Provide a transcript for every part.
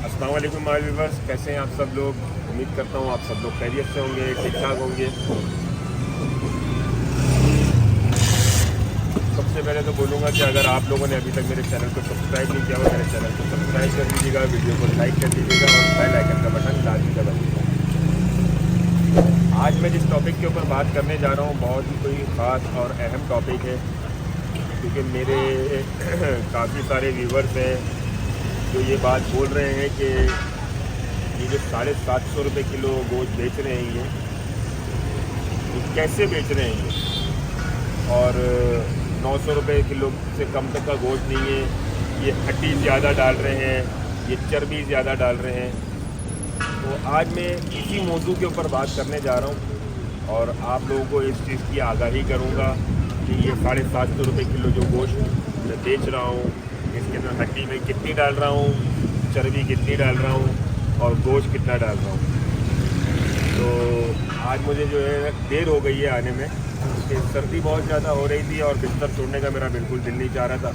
अस्सलाम वालेकुम my viewers, कैसे हैं आप सब लोग। उम्मीद करता हूँ आप सब लोग खैरियत से होंगे, ठीक ठाक होंगे। सबसे पहले तो बोलूँगा कि अगर आप लोगों ने अभी तक मेरे चैनल को सब्सक्राइब नहीं किया हो, मेरे चैनल को सब्सक्राइब कर दीजिएगा, वीडियो को लाइक कर दीजिएगा और बेल आइकन का बटन लाजमी दबा दीजिएगा। आज मैं जिस टॉपिक के ऊपर बात करने जा रहा हूँ बहुत ही कोई ख़ास और अहम टॉपिक है, क्योंकि मेरे काफ़ी सारे व्यूवर्स हैं जो ये बात बोल रहे हैं कि ये जो 750 रुपये किलो गोश्त बेच रहे हैं ये कैसे बेच रहे हैं और 900 रुपये किलो से कम तक का गोश्त नहीं है, ये हड्डी ज़्यादा डाल रहे हैं, ये चर्बी ज़्यादा डाल रहे हैं। तो आज मैं इसी मौजू के ऊपर बात करने जा रहा हूँ और आप लोगों को इस चीज़ की आगाही करूँगा कि ये 750 रुपये किलो जो गोश्त मैं बेच रहा हूँ, इसके अंदर हड्डी में कितनी डाल रहा हूँ, चर्बी कितनी डाल रहा हूँ और गोश्त कितना डाल रहा हूँ। तो आज मुझे जो है देर हो गई है आने में, क्योंकि सर्दी बहुत ज़्यादा हो रही थी और बिस्तर छोड़ने का मेरा बिल्कुल दिल नहीं चाह रहा था,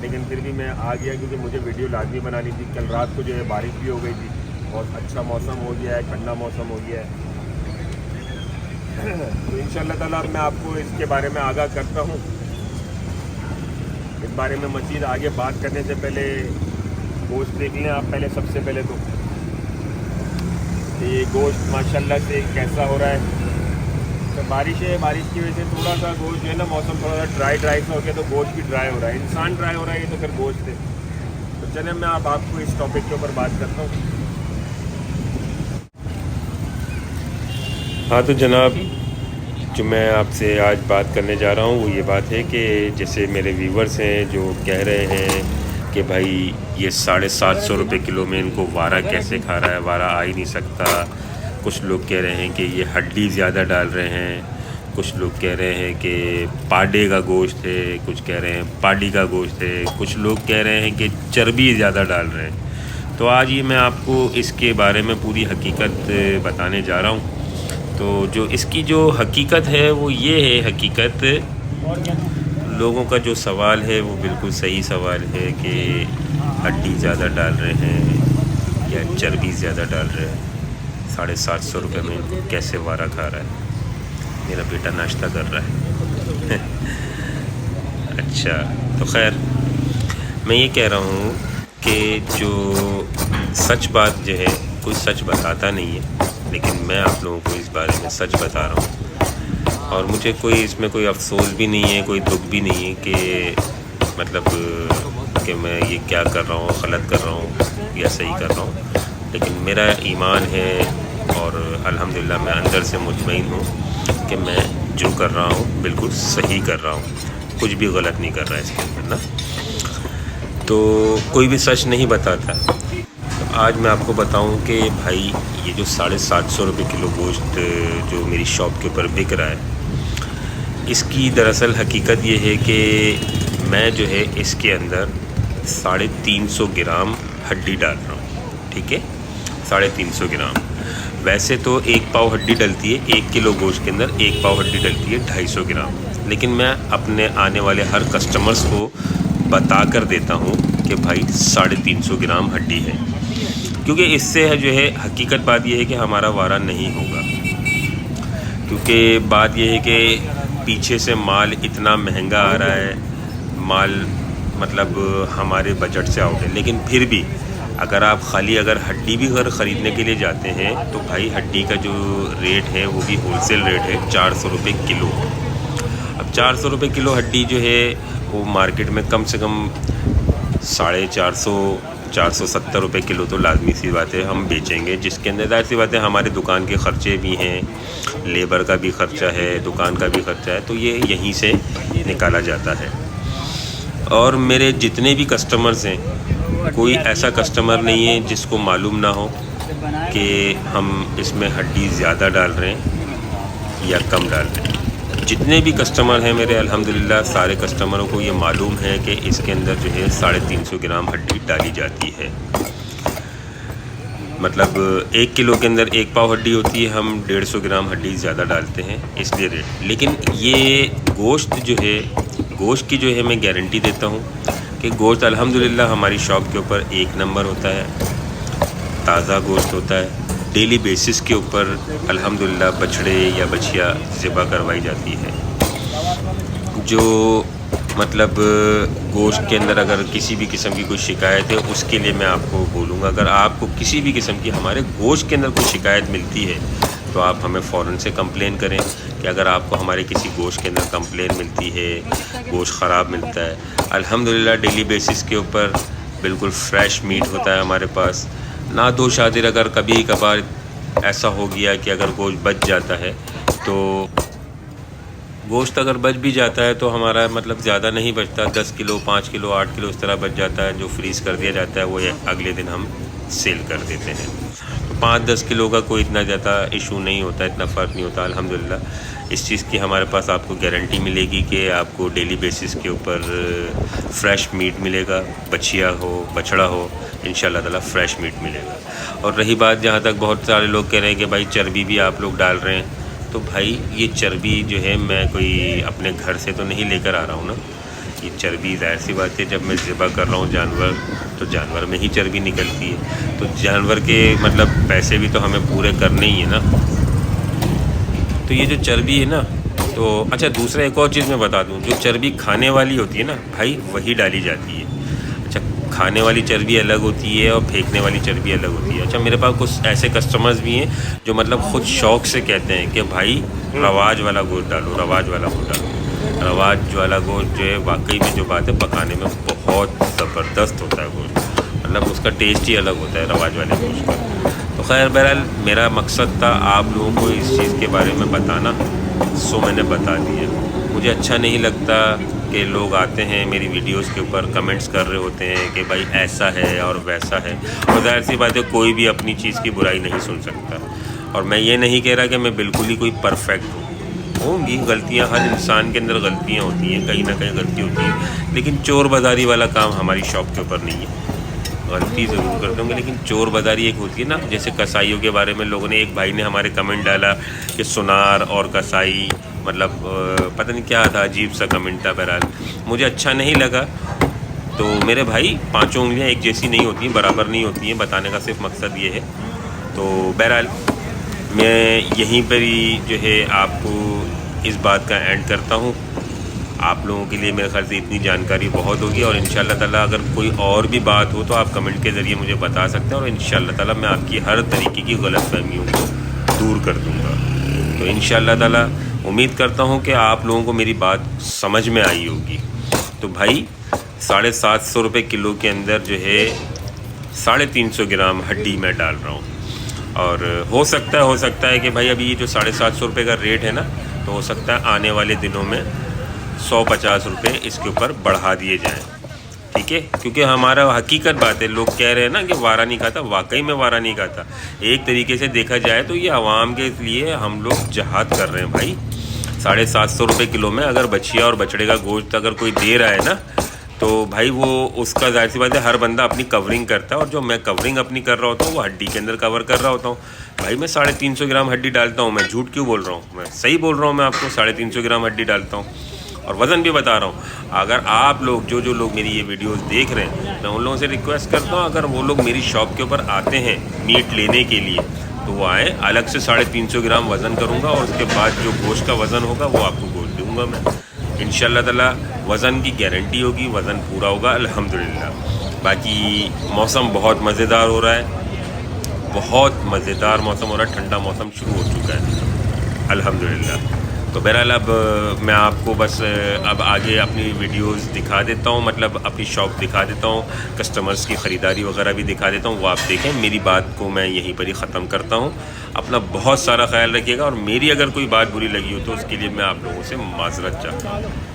लेकिन फिर भी मैं आ गया क्योंकि मुझे वीडियो लाजमी बनानी थी। कल रात को जो है बारिश भी हो गई थी, बहुत अच्छा मौसम हो गया है, ठंडा मौसम हो गया है। तो इंशाअल्लाह ताला मैं आपको इसके बारे में आगाह करता हूँ। इस बारे में मज़ीद आगे बात करने से पहले गोश्त देख लें आप पहले, सबसे पहले तो ये गोश्त माशाल्लाह से कैसा हो रहा है। तो बारिश है, बारिश की वजह से थोड़ा सा गोश्त जो है ना, मौसम थोड़ा सा ड्राई सा हो गया, तो गोश्त भी ड्राई हो रहा है, इंसान ड्राई हो रहा है, ये तो फिर गोश्त है। तो चलें मैं आपको इस टॉपिक के ऊपर बात करता हूँ। हाँ तो जनाब, जो मैं आपसे आज बात करने जा रहा हूँ वो ये बात है कि जैसे मेरे व्यूवर्स हैं जो कह रहे हैं कि भाई ये 750 रुपये किलो में इनको वारा कैसे खा रहा है, वारा आ ही नहीं सकता। कुछ लोग कह रहे हैं कि ये हड्डी ज़्यादा डाल रहे हैं, कुछ लोग कह रहे हैं कि पाडे का गोश्त है, कुछ कह रहे हैं पाडी का गोश्त है, कुछ लोग कह रहे हैं कि चर्बी ज़्यादा डाल रहे हैं। तो आज ये मैं आपको इसके बारे में पूरी हकीकत बताने जा रहा हूँ। तो जो इसकी जो हकीकत है वो ये है, हकीकत लोगों का जो सवाल है वो बिल्कुल सही सवाल है कि हड्डी ज़्यादा डाल रहे हैं या चर्बी ज़्यादा डाल रहे हैं, 750 रुपये में इनको कैसे वारा खा रहा है। मेरा बेटा नाश्ता कर रहा है अच्छा, तो खैर मैं ये कह रहा हूँ कि जो सच बात जो है, कोई सच बताता नहीं है, लेकिन मैं आप लोगों को इस बारे में सच बता रहा हूँ और मुझे कोई इसमें कोई अफसोस भी नहीं है, कोई दुख भी नहीं है कि मतलब कि मैं ये क्या कर रहा हूँ, गलत कर रहा हूँ या सही कर रहा हूँ। लेकिन मेरा ईमान है और अल्हम्दुलिल्लाह मैं अंदर से मुतमईन हूँ कि मैं जो कर रहा हूँ बिल्कुल सही कर रहा हूँ, कुछ भी गलत नहीं कर रहा है इसके अंदर ना। तो कोई भी सच नहीं बताता। आज मैं आपको बताऊं कि भाई ये जो 750 रुपये किलो गोश्त जो मेरी शॉप के ऊपर बिक रहा है, इसकी दरअसल हकीकत ये है कि मैं जो है इसके अंदर 350 ग्राम हड्डी डाल रहा हूँ, ठीक है, 350 ग्राम। वैसे तो 1 पाव हड्डी डलती है, 1 किलो गोश्त के अंदर 1 पाव हड्डी डलती है 250 ग्राम, लेकिन मैं अपने आने वाले हर कस्टमर्स को बता कर देता हूँ कि भाई 350 ग्राम हड्डी है, क्योंकि इससे जो है हकीकत बात यह है कि हमारा वारा नहीं होगा। क्योंकि बात यह है कि पीछे से माल इतना महंगा आ रहा है, माल मतलब हमारे बजट से आउट है, लेकिन फिर भी अगर आप अगर हड्डी भी अगर ख़रीदने के लिए जाते हैं तो भाई हड्डी का जो रेट है वो भी होलसेल रेट है 400 रुपये किलो। अब 400 रुपये किलो हड्डी जो है वो मार्केट में कम से कम 470 रुपये किलो तो लाजमी सी बात है हम बेचेंगे, जिसके अंदर जाहिर सी बात है हमारे दुकान के ख़र्चे भी हैं, लेबर का भी ख़र्चा है, दुकान का भी ख़र्चा है, तो ये यहीं से निकाला जाता है। और मेरे जितने भी कस्टमर्स हैं, कोई ऐसा कस्टमर नहीं है जिसको मालूम ना हो कि हम इसमें हड्डी ज़्यादा डाल रहे हैं या कम डाल रहे हैं। जितने भी कस्टमर हैं मेरे, अल्हम्दुलिल्लाह सारे कस्टमरों को ये मालूम है कि इसके अंदर जो है 350 ग्राम हड्डी डाली जाती है। मतलब 1 किलो के अंदर 1 पाव हड्डी होती है, हम 150 ग्राम हड्डी ज़्यादा डालते हैं, इसलिए रेट। लेकिन ये गोश्त जो है, गोश्त की जो है मैं गारंटी देता हूँ कि गोश्त अल्हम्दुलिल्लाह हमारी शॉप के ऊपर एक नंबर होता है, ताज़ा गोश्त होता है। डेली बेसिस के ऊपर अल्हम्दुलिल्लाह बछड़े या बछिया ज़िबा करवाई जाती है। जो मतलब गोश्त के अंदर अगर किसी भी किस्म की कोई शिकायत है, उसके लिए मैं आपको बोलूँगा, अगर आपको किसी भी किस्म की हमारे गोश्त के अंदर कोई शिकायत मिलती है तो आप हमें फ़ौरन से कंप्लेन करें कि अगर आपको हमारे किसी गोश्त के अंदर कंप्लेन मिलती है, गोश्त ख़राब मिलता है। अल्हम्दुलिल्लाह डेली बेसिस के ऊपर बिल्कुल फ़्रेश मीट होता है हमारे पास। ना दो शादिर अगर कभी कभार ऐसा हो गया कि अगर गोश्त बच जाता है, तो गोश्त अगर बच भी जाता है तो हमारा मतलब ज़्यादा नहीं बचता, 10 किलो 5 किलो 8 किलो इस तरह बच जाता है, जो फ्रीज़ कर दिया जाता है वो अगले दिन हम सेल कर देते हैं। तो 5-10 किलो का कोई इतना ज़्यादा इशू नहीं होता, इतना फ़र्क नहीं होता अल्हम्दुलिल्लाह। इस चीज़ की हमारे पास आपको गारंटी मिलेगी कि आपको डेली बेसिस के ऊपर फ़्रेश मीट मिलेगा, बछिया हो बछड़ा हो, इंशाल्लाह ताला फ़्रेश मीट मिलेगा। और रही बात, जहाँ तक बहुत सारे लोग कह रहे हैं कि भाई चर्बी भी आप लोग डाल रहे हैं, तो भाई ये चर्बी जो है मैं कोई अपने घर से तो नहीं लेकर आ रहा हूँ ना। ये चर्बी ज़ाहिर सी बात है, जब मैं ज़िबा कर रहा हूँ जानवर, तो जानवर में ही चर्बी निकलती है। तो जानवर के मतलब पैसे भी तो हमें पूरे करने ही है ना। तो ये जो चर्बी है ना, तो अच्छा दूसरा एक और चीज़ मैं बता दूँ, जो चर्बी खाने वाली होती है ना भाई, वही डाली जाती है। अच्छा, खाने वाली चर्बी अलग होती है और फेंकने वाली चर्बी अलग होती है। अच्छा, मेरे पास कुछ ऐसे कस्टमर्स भी हैं जो मतलब ख़ुद शौक़ से कहते हैं कि भाई रवाज वाला गोश्त डालो, रवाज वाला गोश्त डालो। रवाज वाला गोश्त जो है वाकई में जो बात है, पकाने में बहुत ज़बरदस्त होता है गोश्त, मतलब उसका टेस्ट ही अलग होता है रवाज वाले गोश्त का। तो खैर बहरहाल मेरा मकसद था आप लोगों को इस चीज़ के बारे में बताना, सो मैंने बता दिया। मुझे अच्छा नहीं लगता कि लोग आते हैं मेरी वीडियोस के ऊपर कमेंट्स कर रहे होते हैं कि भाई ऐसा है और वैसा है, और ज़ाहिर सी बात है कोई भी अपनी चीज़ की बुराई नहीं सुन सकता। और मैं ये नहीं कह रहा कि मैं बिल्कुल ही कोई परफेक्ट हूँ, होंगी गलतियाँ, हर इंसान के अंदर गलतियाँ होती हैं, कहीं ना कहीं गलती होती है, लेकिन चोर बाज़ारी वाला काम हमारी शॉप के ऊपर नहीं है। गलती ज़रूर करते होंगे, लेकिन चोर बाज़ारी एक होती है ना। जैसे कसाईयों के बारे में लोगों ने, एक भाई ने हमारे कमेंट डाला कि सुनार और कसाई, मतलब पता नहीं क्या था, अजीब सा कमेंट था। बहरहाल मुझे अच्छा नहीं लगा। तो मेरे भाई, पांचों उंगलियां एक जैसी नहीं होती हैं, बराबर नहीं होती हैं, बताने का सिर्फ मकसद ये है। तो बहरहाल मैं यहीं पर ही जो है आपको इस बात का एंड करता हूँ। आप लोगों के लिए मेरे ख्याल से इतनी जानकारी बहुत होगी, और इंशाल्लाह ताला अगर कोई और भी बात हो तो आप कमेंट के ज़रिए मुझे बता सकते हैं, और इंशाल्लाह ताला मैं आपकी हर तरीके की गलतफहमियों को दूर कर दूँगा। तो इंशाल्लाह ताला उम्मीद करता हूँ कि आप लोगों को मेरी बात समझ में आई होगी। तो भाई 750 रुपये किलो के अंदर जो है 350 ग्राम हड्डी मैं डाल रहा हूँ। और हो सकता है कि भाई अभी ये जो 750 रुपये का रेट है ना, तो हो सकता है आने वाले दिनों में 150 रुपये इसके ऊपर बढ़ा दिए जाएं, ठीक है। क्योंकि हमारा हकीकत बात है, लोग कह रहे हैं ना कि वारा नहीं खाता, वाकई में वारा नहीं खाता। एक तरीके से देखा जाए तो ये आवाम के लिए हम लोग जहाद कर रहे हैं भाई। 750 रुपये किलो में अगर बछिया और बछड़े का गोश्त अगर कोई दे रहा है ना, तो भाई वो उसका जाहिर सी बात है हर बंदा अपनी कवरिंग करता है, और जो मैं कवरिंग अपनी कर रहा होता हूँ वो हड्डी के अंदर कवर कर रहा होता हूँ। भाई मैं 350 ग्राम हड्डी डालता हूँ, मैं झूठ क्यों बोल रहा हूँ, मैं सही बोल रहा हूँ। मैं आपको 350 ग्राम हड्डी डालता हूँ, और वज़न भी बता रहा हूँ। अगर आप लोग जो लोग मेरी ये वीडियोस देख रहे हैं, मैं उन लोगों से रिक्वेस्ट करता हूँ, अगर वो लोग मेरी शॉप के ऊपर आते हैं मीट लेने के लिए, तो वो आएँ, अलग से 350 ग्राम वज़न करूँगा, और उसके बाद जो गोश्त का वज़न होगा वो आपको गोश्त दूँगा मैं। इंशाल्लाह ताला वज़न की गारंटी होगी, वज़न पूरा होगा अल्हम्दुलिल्लाह। बाकी मौसम बहुत मज़ेदार हो रहा है, बहुत मज़ेदार मौसम हो रहा है, ठंडा मौसम शुरू हो चुका है अल्हम्दुलिल्लाह। तो बहरहाल अब मैं आपको बस अब आगे अपनी वीडियोस दिखा देता हूँ, मतलब अपनी शॉप दिखा देता हूँ, कस्टमर्स की ख़रीदारी वगैरह भी दिखा देता हूँ, वो आप देखें। मेरी बात को मैं यहीं पर ही ख़त्म करता हूँ। अपना बहुत सारा ख्याल रखिएगा, और मेरी अगर कोई बात बुरी लगी हो तो उसके लिए मैं आप लोगों से माज़रत चाहता हूँ।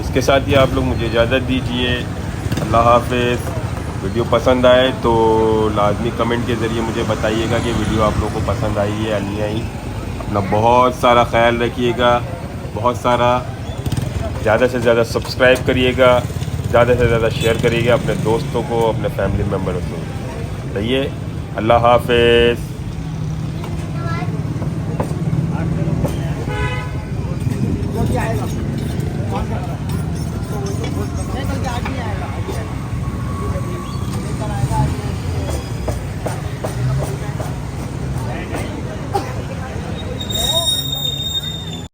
इसके साथ ही आप लोग मुझे इजाज़त दीजिए। अल्लाह हाफ़िज़। वीडियो पसंद आए तो लाजमी कमेंट के ज़रिए मुझे बताइएगा कि वीडियो आप लोगों को पसंद आई है या नहीं आई। अपना बहुत सारा ख्याल रखिएगा, बहुत सारा, ज़्यादा से ज़्यादा सब्सक्राइब करिएगा, ज़्यादा से ज़्यादा शेयर करिएगा अपने दोस्तों को, अपने फैमिली मेम्बरों को। रहिए, अल्लाह हाफ़िज़।